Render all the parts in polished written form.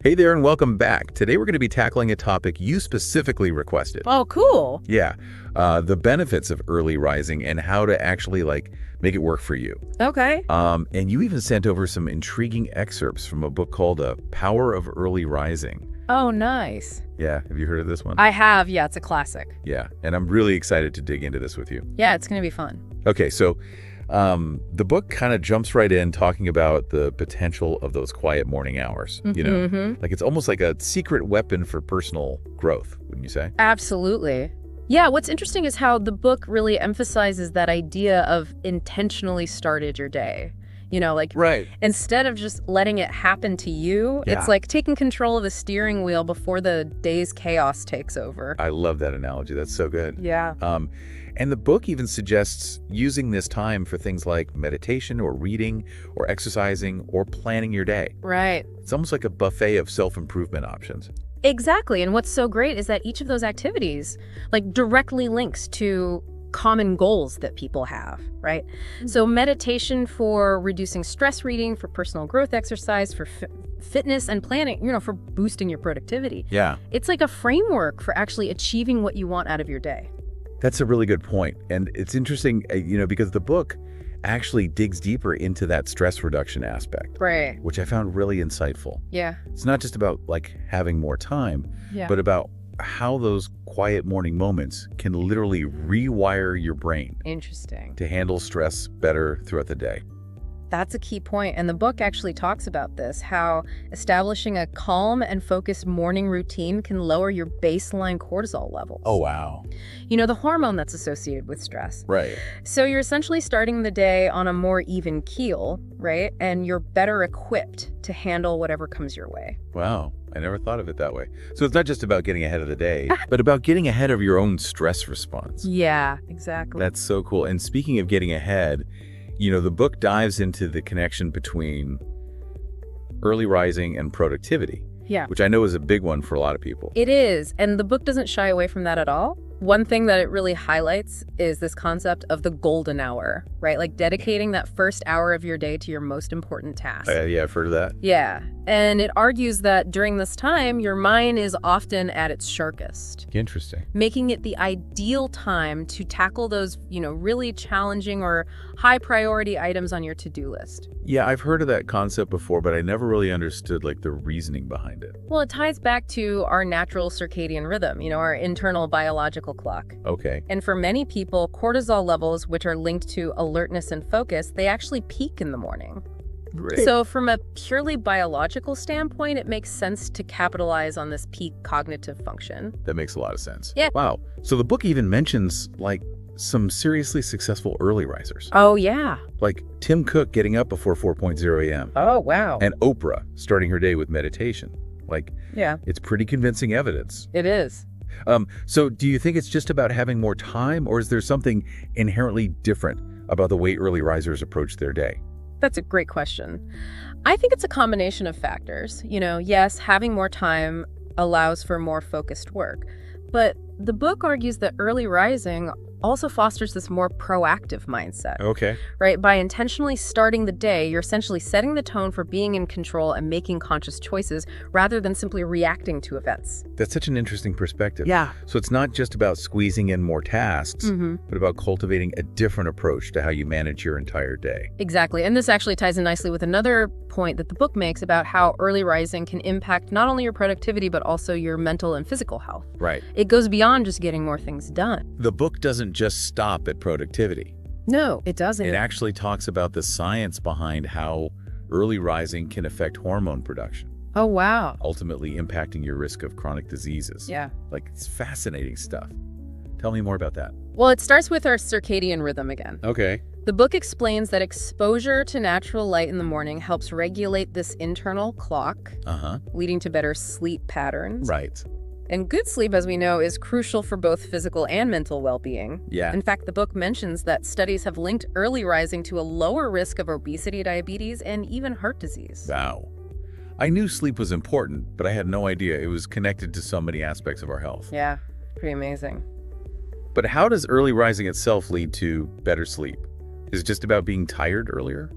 Hey there and welcome back. Today we're going to be tackling a topic you specifically requested. Oh, cool. Yeah, the benefits of early rising and how to actually make it work for you. Okay. And you even sent over some intriguing excerpts from a book called Power of Early Rising. Oh, nice. Yeah, have you heard of this one? I have. Yeah, it's a classic. Yeah, and I'm really excited to dig into this with you. Yeah, it's going to be fun. Okay, so the book kind of jumps right in talking about the potential of those quiet morning hours, Like it's almost like a secret weapon for personal growth, wouldn't you say? Absolutely. Yeah, what's interesting is how the book really emphasizes that idea of intentionally started your day. Right. Instead of just letting it happen to you, it's like taking control of the steering wheel before the day's chaos takes over. I love that analogy. That's so good. Yeah. And the book even suggests using this time for things like meditation or reading or exercising or planning your day. Right. It's almost like a buffet of self-improvement options. Exactly. And what's so great is that each of those activities directly links to common goals that people have, right? So meditation for reducing stress, reading for personal growth, exercise for fitness, and planning, for boosting your productivity. Yeah. It's like a framework for actually achieving what you want out of your day. That's a really good point. And it's interesting, because the book actually digs deeper into that stress reduction aspect, Right. which I found really insightful. Yeah. It's not just about having more time, but about how those quiet morning moments can literally rewire your brain Interesting. to handle stress better throughout the day. That's a key point. And the book actually talks about this, how establishing a calm and focused morning routine can lower your baseline cortisol levels. Oh, wow. The hormone that's associated with stress. Right. So you're essentially starting the day on a more even keel, right? And you're better equipped to handle whatever comes your way. Wow. I never thought of it that way. So it's not just about getting ahead of the day, but about getting ahead of your own stress response. Yeah, exactly. That's so cool. And speaking of getting ahead, the book dives into the connection between early rising and productivity. Yeah. Which I know is a big one for a lot of people. It is. And the book doesn't shy away from that at all. One thing that it really highlights is this concept of the golden hour, right? Like dedicating that first hour of your day to your most important task. Yeah, I've heard of that. Yeah. And it argues that during this time, your mind is often at its sharpest. Interesting. Making it the ideal time to tackle those, really challenging or high priority items on your to-do list. Yeah, I've heard of that concept before, but I never really understood the reasoning behind it. Well, it ties back to our natural circadian rhythm, our internal biological clock. Okay. And for many people, cortisol levels, which are linked to alertness and focus, they actually peak in the morning. Great. So from a purely biological standpoint, it makes sense to capitalize on this peak cognitive function. That makes a lot of sense. Yeah. Wow. So the book even mentions some seriously successful early risers. Oh, yeah. Like Tim Cook getting up before 4:00 a.m. Oh, wow. And Oprah starting her day with meditation. Yeah. It's pretty convincing evidence. It is. So do you think it's just about having more time, or is there something inherently different about the way early risers approach their day? That's a great question. I think it's a combination of factors. Yes, having more time allows for more focused work, but the book argues that early rising also fosters this more proactive mindset. Okay. Right? By intentionally starting the day, you're essentially setting the tone for being in control and making conscious choices rather than simply reacting to events. That's such an interesting perspective. Yeah. So it's not just about squeezing in more tasks, but about cultivating a different approach to how you manage your entire day. Exactly. And this actually ties in nicely with another point that the book makes about how early rising can impact not only your productivity, but also your mental and physical health. Right. It goes beyond just getting more things done. The book doesn't just stop at productivity. No, it doesn't. It actually talks about the science behind how early rising can affect hormone production, Oh, wow. ultimately impacting your risk of chronic diseases. Yeah. It's fascinating stuff. Tell me more about that. Well, it starts with our circadian rhythm again. Okay. The book explains that exposure to natural light in the morning helps regulate this internal clock, leading to better sleep patterns. Right. And good sleep, as we know, is crucial for both physical and mental well-being. Yeah. In fact, the book mentions that studies have linked early rising to a lower risk of obesity, diabetes, and even heart disease. Wow. I knew sleep was important, but I had no idea it was connected to so many aspects of our health. Yeah, pretty amazing. But how does early rising itself lead to better sleep? Is it just about being tired earlier?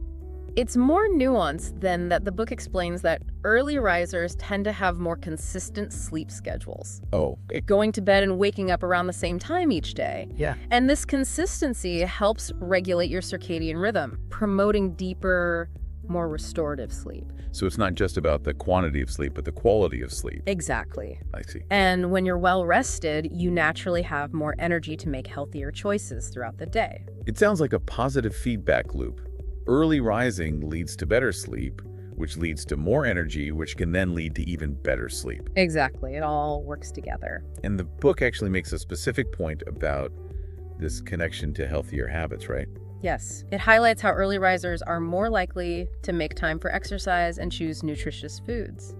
It's more nuanced than that. The book explains that early risers tend to have more consistent sleep schedules. Oh. Going to bed and waking up around the same time each day. Yeah. And this consistency helps regulate your circadian rhythm, promoting deeper, more restorative sleep. So it's not just about the quantity of sleep, but the quality of sleep. Exactly. I see. And when you're well rested, you naturally have more energy to make healthier choices throughout the day. It sounds like a positive feedback loop. Early rising leads to better sleep, which leads to more energy, which can then lead to even better sleep. Exactly. It all works together. And the book actually makes a specific point about this connection to healthier habits, right? Yes. It highlights how early risers are more likely to make time for exercise and choose nutritious foods.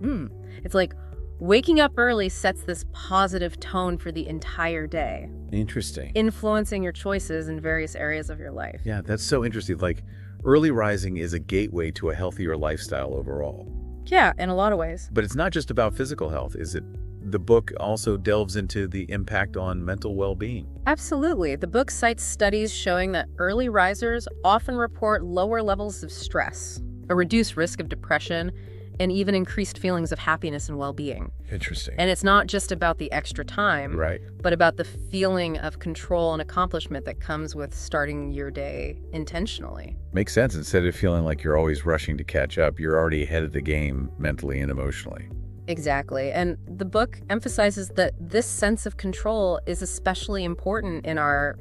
It's like waking up early sets this positive tone for the entire day, Interesting. influencing your choices in various areas of your life. Yeah, that's so interesting. Like, early rising is a gateway to a healthier lifestyle overall. Yeah, in a lot of ways. But it's not just about physical health, is it? The book also delves into the impact on mental well-being. Absolutely. The book cites studies showing that early risers often report lower levels of stress, a reduced risk of depression, and even increased feelings of happiness and well-being. Interesting. And it's not just about the extra time, Right. but about the feeling of control and accomplishment that comes with starting your day intentionally. Makes sense. Instead of feeling like you're always rushing to catch up, you're already ahead of the game mentally and emotionally. Exactly. And the book emphasizes that this sense of control is especially important in our,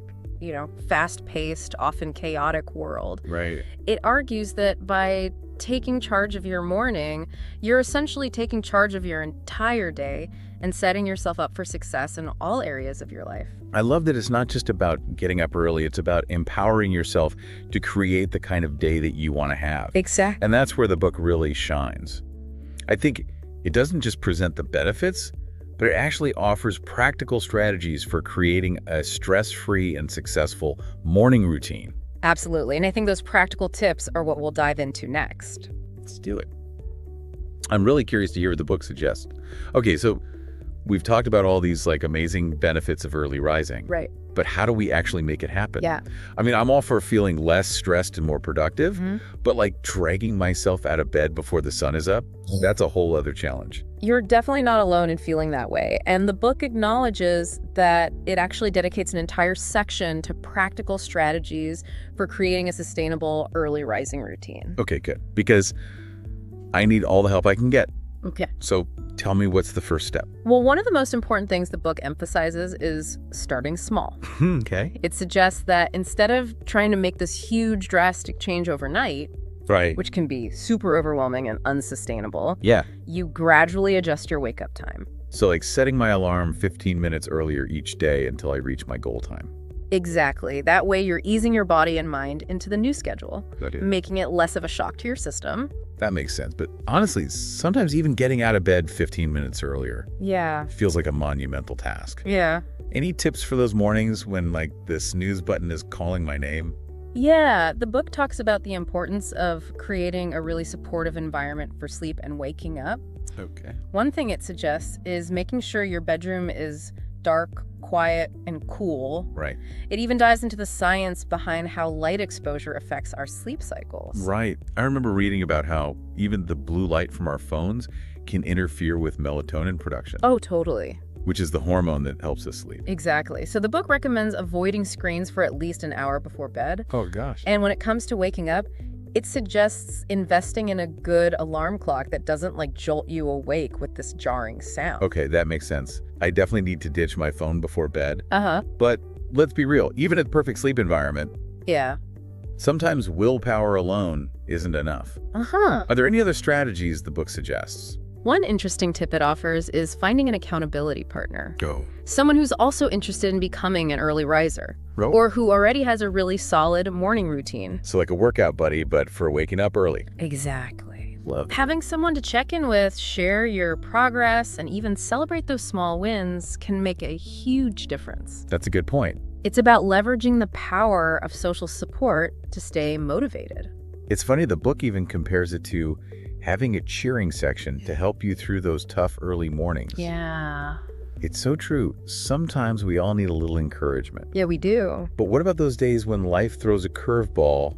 fast-paced, often chaotic world. Right. It argues that by taking charge of your morning, you're essentially taking charge of your entire day and setting yourself up for success in all areas of your life. I love that it's not just about getting up early, it's about empowering yourself to create the kind of day that you want to have. Exactly. And that's where the book really shines. I think it doesn't just present the benefits, but it actually offers practical strategies for creating a stress-free and successful morning routine. Absolutely. And I think those practical tips are what we'll dive into next. Let's do it. I'm really curious to hear what the book suggests. Okay, so we've talked about all these amazing benefits of early rising. Right. But how do we actually make it happen? Yeah. I mean, I'm all for feeling less stressed and more productive, but dragging myself out of bed before the sun is up, that's a whole other challenge. You're definitely not alone in feeling that way. And the book acknowledges that it actually dedicates an entire section to practical strategies for creating a sustainable early rising routine. Okay, good. Because I need all the help I can get. Okay. So tell me, what's the first step? Well, one of the most important things the book emphasizes is starting small. Okay. It suggests that instead of trying to make this huge, drastic change overnight, Right. which can be super overwhelming and unsustainable, Yeah. you gradually adjust your wake-up time. So setting my alarm 15 minutes earlier each day until I reach my goal time. Exactly. That way you're easing your body and mind into the new schedule, That is. making it less of a shock to your system. That makes sense. But honestly, sometimes even getting out of bed 15 minutes earlier Yeah. feels like a monumental task. Yeah. Any tips for those mornings when the snooze button is calling my name? Yeah, the book talks about the importance of creating a really supportive environment for sleep and waking up. Okay. One thing it suggests is making sure your bedroom is dark, quiet, and cool. Right. It even dives into the science behind how light exposure affects our sleep cycles. Right. I remember reading about how even the blue light from our phones can interfere with melatonin production, Oh, totally. which is the hormone that helps us sleep. Exactly. So the book recommends avoiding screens for at least an hour before bed. Oh, gosh. And when it comes to waking up, it suggests investing in a good alarm clock that doesn't jolt you awake with this jarring sound. Okay, that makes sense. I definitely need to ditch my phone before bed. Uh-huh. But let's be real, even at the perfect sleep environment, Yeah. sometimes willpower alone isn't enough. Uh-huh. Are there any other strategies the book suggests? One interesting tip it offers is finding an accountability partner. Go. Someone who's also interested in becoming an early riser, Ro- or who already has a really solid morning routine. So like a workout buddy, but for waking up early. Exactly. Love. Having someone to check in with, share your progress, and even celebrate those small wins can make a huge difference. That's a good point. It's about leveraging the power of social support to stay motivated. It's funny, the book even compares it to having a cheering section to help you through those tough early mornings. Yeah. It's so true. Sometimes we all need a little encouragement. Yeah, we do. But what about those days when life throws a curveball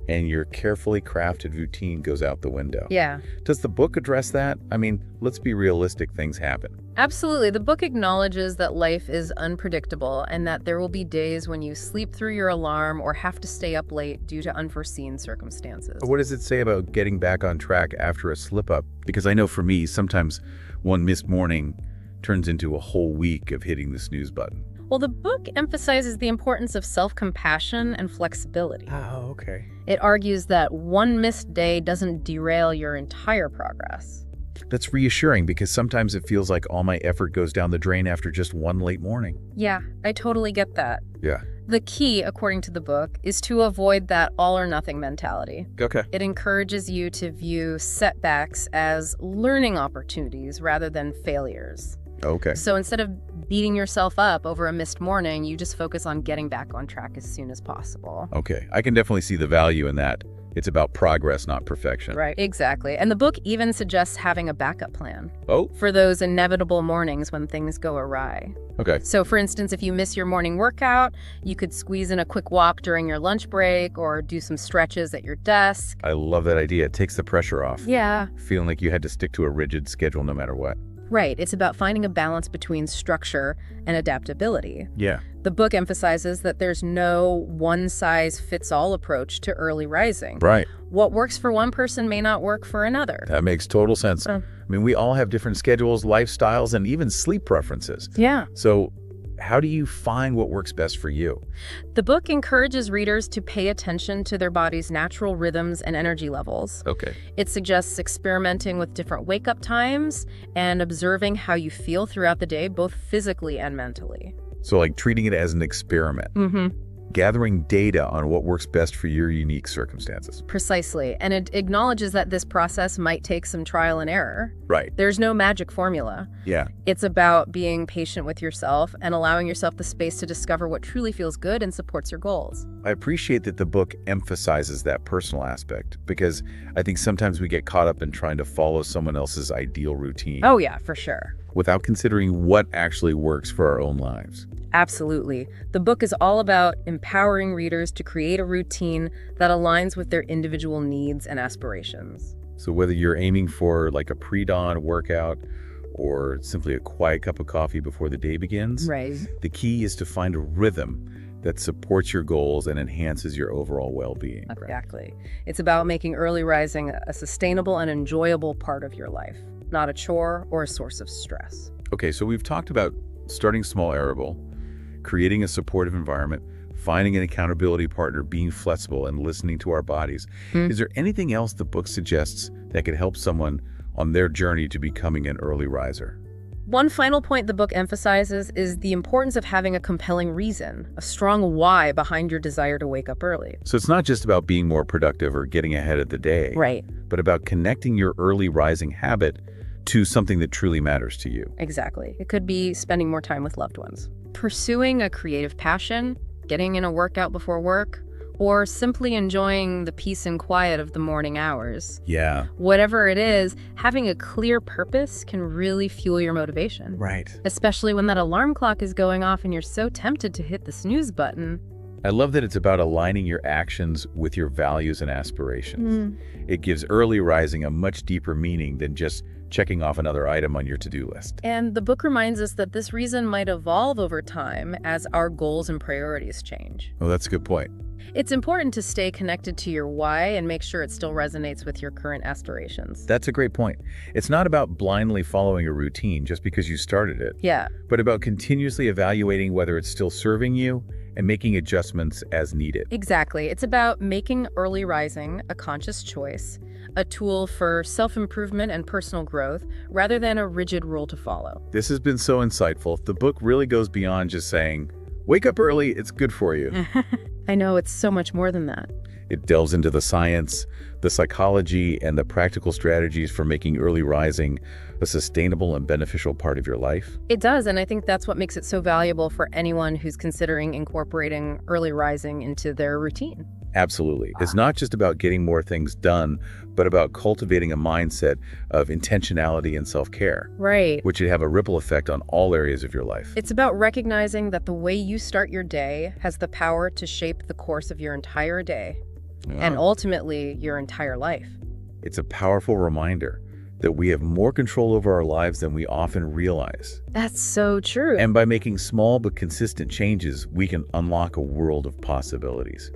and your carefully crafted routine goes out the window. Yeah. Does the book address that? I mean, let's be realistic, things happen. Absolutely. The book acknowledges that life is unpredictable and that there will be days when you sleep through your alarm or have to stay up late due to unforeseen circumstances. What does it say about getting back on track after a slip-up? Because I know for me, sometimes one missed morning turns into a whole week of hitting the snooze button. Well, the book emphasizes the importance of self-compassion and flexibility. Oh, okay. It argues that one missed day doesn't derail your entire progress. That's reassuring because sometimes it feels like all my effort goes down the drain after just one late morning. Yeah, I totally get that. Yeah. The key, according to the book, is to avoid that all-or-nothing mentality. Okay. It encourages you to view setbacks as learning opportunities rather than failures. Okay. So instead of beating yourself up over a missed morning, you just focus on getting back on track as soon as possible. Okay. I can definitely see the value in that. It's about progress, not perfection. Right, exactly. And the book even suggests having a backup plan Oh, for those inevitable mornings when things go awry. okay. So for instance, if you miss your morning workout, you could squeeze in a quick walk during your lunch break or do some stretches at your desk. I love that idea. It takes the pressure off. Yeah. Feeling like you had to stick to a rigid schedule no matter what. Right. It's about finding a balance between structure and adaptability. Yeah. The book emphasizes that there's no one-size-fits-all approach to early rising. Right. What works for one person may not work for another. That makes total sense. I mean, we all have different schedules, lifestyles, and even sleep preferences. Yeah. So how do you find what works best for you? The book encourages readers to pay attention to their body's natural rhythms and energy levels. Okay. It suggests experimenting with different wake-up times and observing how you feel throughout the day, both physically and mentally. So like treating it as an experiment. Mm-hmm. Gathering data on what works best for your unique circumstances. Precisely. And it acknowledges that this process might take some trial and error. Right. There's no magic formula. Yeah. It's about being patient with yourself and allowing yourself the space to discover what truly feels good and supports your goals. I appreciate that the book emphasizes that personal aspect because I think sometimes we get caught up in trying to follow someone else's ideal routine Oh yeah, for sure. without considering what actually works for our own lives. Absolutely. The book is all about empowering readers to create a routine that aligns with their individual needs and aspirations. So whether you're aiming for like a pre-dawn workout or simply a quiet cup of coffee before the day begins, Right. the key is to find a rhythm that supports your goals and enhances your overall well-being. Exactly. It's about making early rising a sustainable and enjoyable part of your life, not a chore or a source of stress. Okay, so we've talked about starting small, arable, creating a supportive environment, finding an accountability partner, being flexible, and listening to our bodies. Is there anything else the book suggests that could help someone on their journey to becoming an early riser? One final point the book emphasizes is the importance of having a compelling reason, a strong why behind your desire to wake up early. So it's not just about being more productive or getting ahead of the day, Right. but about connecting your early rising habit to something that truly matters to you. Exactly. It could be spending more time with loved ones, pursuing a creative passion, getting in a workout before work, or simply enjoying the peace and quiet of the morning hours. Yeah. Whatever it is, having a clear purpose can really fuel your motivation. Right. Especially when that alarm clock is going off and you're so tempted to hit the snooze button. I love that it's about aligning your actions with your values and aspirations. It gives early rising a much deeper meaning than just checking off another item on your to-do list. And the book reminds us that this reason might evolve over time as our goals and priorities change. Well, that's a good point. It's important to stay connected to your why and make sure it still resonates with your current aspirations. That's a great point. It's not about blindly following a routine just because you started it, Yeah, but about continuously evaluating whether it's still serving you and making adjustments as needed. exactly. It's about making early rising a conscious choice, a tool for self-improvement and personal growth, rather than a rigid rule to follow. This has been so insightful. The book really goes beyond just saying, wake up early, it's good for you. I know it's so much more than that. It delves into the science, the psychology, and the practical strategies for making early rising a sustainable and beneficial part of your life. It does, and I think that's what makes it so valuable for anyone who's considering incorporating early rising into their routine. Absolutely. It's not just about getting more things done, but about cultivating a mindset of intentionality and self-care, Right. which would have a ripple effect on all areas of your life. It's about recognizing that the way you start your day has the power to shape the course of your entire day. and ultimately your entire life. It's a powerful reminder that we have more control over our lives than we often realize. That's so true. And by making small but consistent changes, we can unlock a world of possibilities.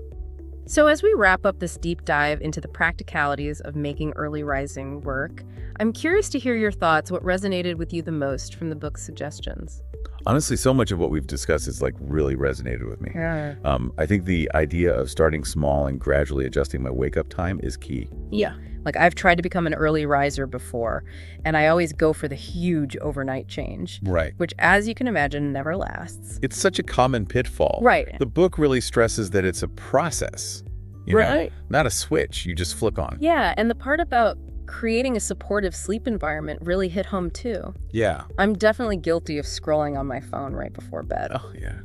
So as we wrap up this deep dive into the practicalities of making early rising work, I'm curious to hear your thoughts, what resonated with you the most from the book's suggestions. Honestly, so much of what we've discussed is really resonated with me. Yeah. I think the idea of starting small and gradually adjusting my wake-up time is key. Yeah. I've tried to become an early riser before, and I always go for the huge overnight change. Right. Which, as you can imagine, never lasts. It's such a common pitfall. Right. The book really stresses that it's a process, Right. Not a switch you just flick on. Yeah, and the part about creating a supportive sleep environment really hit home too. Yeah. I'm definitely guilty of scrolling on my phone right before bed. Oh, yeah.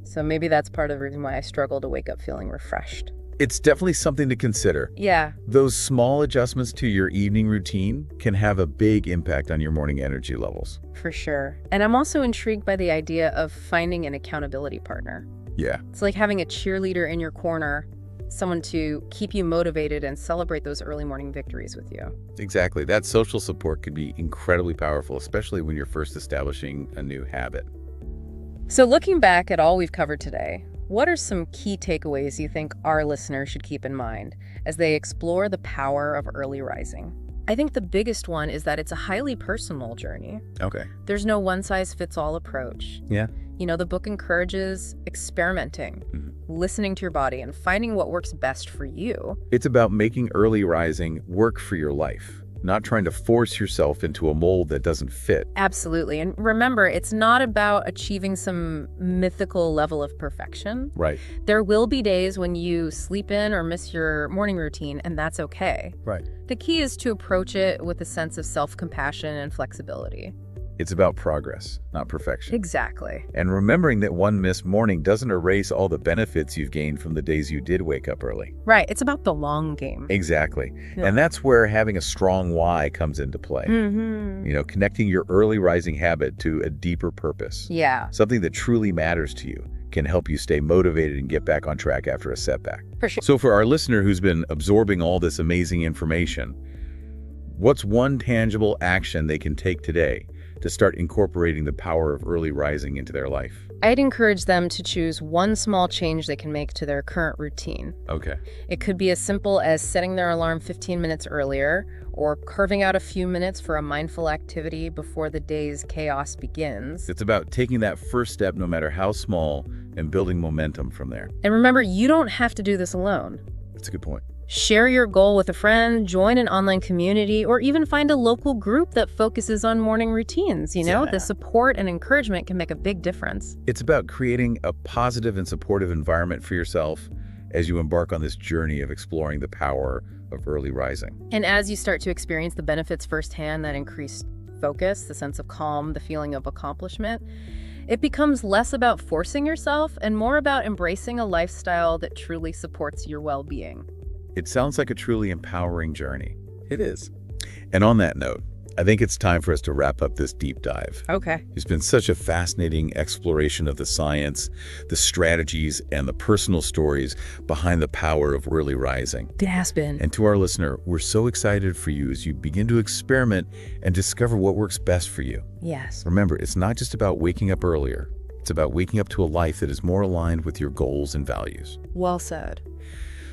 So maybe that's part of the reason why I struggle to wake up feeling refreshed. It's definitely something to consider. Yeah. Those small adjustments to your evening routine can have a big impact on your morning energy levels. For sure. And I'm also intrigued by the idea of finding an accountability partner. Yeah. It's like having a cheerleader in your corner, someone to keep you motivated and celebrate those early morning victories with you. Exactly. That social support could be incredibly powerful, especially when you're first establishing a new habit. So looking back at all we've covered today, what are some key takeaways you think our listeners should keep in mind as they explore the power of early rising? I think the biggest one is that it's a highly personal journey. Okay. There's no one-size-fits-all approach. Yeah. The book encourages experimenting, listening to your body, and finding what works best for you. It's about making early rising work for your life, not trying to force yourself into a mold that doesn't fit. Absolutely. And remember, it's not about achieving some mythical level of perfection. Right. There will be days when you sleep in or miss your morning routine, and that's okay. Right. The key is to approach it with a sense of self-compassion and flexibility. It's about progress, not perfection. Exactly. And remembering that one missed morning doesn't erase all the benefits you've gained from the days you did wake up early. Right. It's about the long game. Exactly. Yeah. And that's where having a strong why comes into play. Connecting your early rising habit to a deeper purpose. Yeah. Something that truly matters to you can help you stay motivated and get back on track after a setback. For sure. So for our listener who's been absorbing all this amazing information, what's one tangible action they can take today to start incorporating the power of early rising into their life? I'd encourage them to choose one small change they can make to their current routine. Okay. It could be as simple as setting their alarm 15 minutes earlier, or carving out a few minutes for a mindful activity before the day's chaos begins. It's about taking that first step, no matter how small, and building momentum from there. And remember, you don't have to do this alone. That's a good point. Share your goal with a friend, join an online community, or even find a local group that focuses on morning routines. Yeah. The support and encouragement can make a big difference. It's about creating a positive and supportive environment for yourself as you embark on this journey of exploring the power of early rising. And as you start to experience the benefits firsthand, that increased focus, the sense of calm, the feeling of accomplishment, it becomes less about forcing yourself and more about embracing a lifestyle that truly supports your well-being. It sounds like a truly empowering journey. It is. And on that note, I think it's time for us to wrap up this deep dive. Okay. It's been such a fascinating exploration of the science, the strategies, and the personal stories behind the power of early rising. It has been. And to our listener, we're so excited for you as you begin to experiment and discover what works best for you. Yes. Remember, it's not just about waking up earlier. It's about waking up to a life that is more aligned with your goals and values. Well said.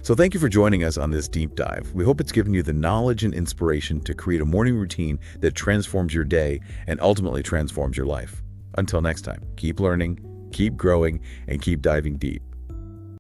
So thank you for joining us on this deep dive. We hope it's given you the knowledge and inspiration to create a morning routine that transforms your day and ultimately transforms your life. Until next time, keep learning, keep growing, and keep diving deep.